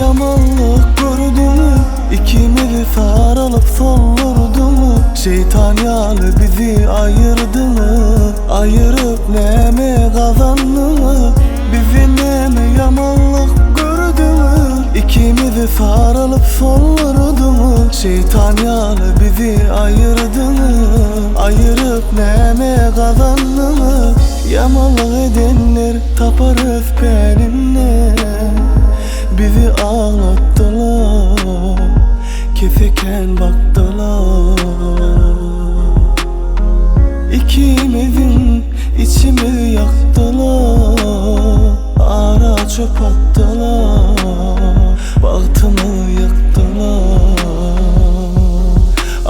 yamanlık gördü mü? İkimizi saralıp sollurdu mu? Şeytan yalı bizi ayırdı mı? Ayırıp neme kazandı mı? Bizi neme yamanlık gördü mü? İkimizi sarılıp sollurdu mu? Şeytan yalı bizi ayırdı mı? Ayırıp neme kazandı mı? Yamanlık edenler taparız peninle. Bizi ağlattılar, keseken baktılar. İkimizin içimizi yaktılar, ara çöp attılar, bahtımı yaktılar.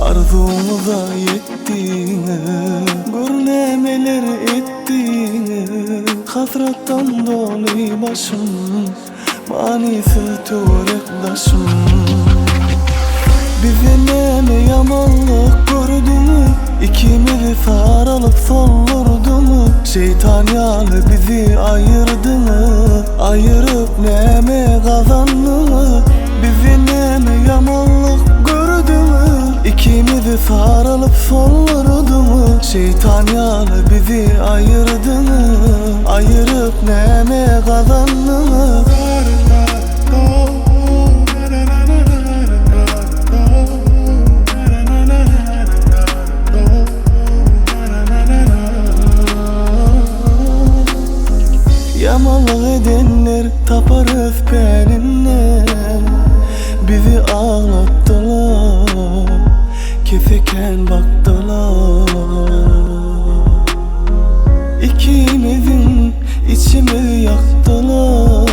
Arzumuza yettiğini, gurnemeler ettiğini, hasretten dolu başım, manisi turekdaşım. Bize neme yamanlık gördü mü? İkimizi sarılıp sollurdu mu? Şeytan yalı bizi ayırdı mı? Ayırıp neme kazandı mı? Bize neme yamanlık gördü mü? İkimizi sarılıp sollurdu mu? Şeytan yalı bizi ayırdı mı? Ayırıp neme kazandı mı? Yamanlık edenler taparız peninle. Bizi ağlattılar, keseken baktılar. İkimizin içimizi yaktılar,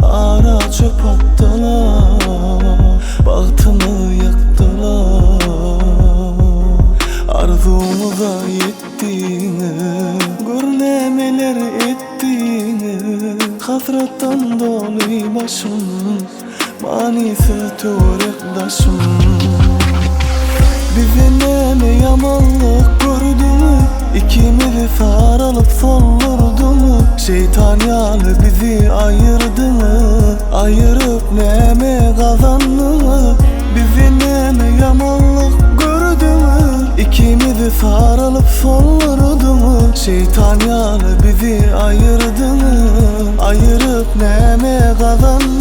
ara çöp attılar, bahtımı yaktılar. Arzumuza yettiğini, gurnemeler ettiğini, hasretten dolu başım, manisi turekdaşım. Bize neme yamanlık gördü mü? İkimizi sarılıp sollurdu mu? Şeytan yalı bizi ayırdı mı? Ayırıp neme kazandı mı? Bize neme yamanlık gördü mü? İkimizi sarılıp sollurdu mu? Şeytan yalı bizi ayırdı mı? Ayırıp neme kazandı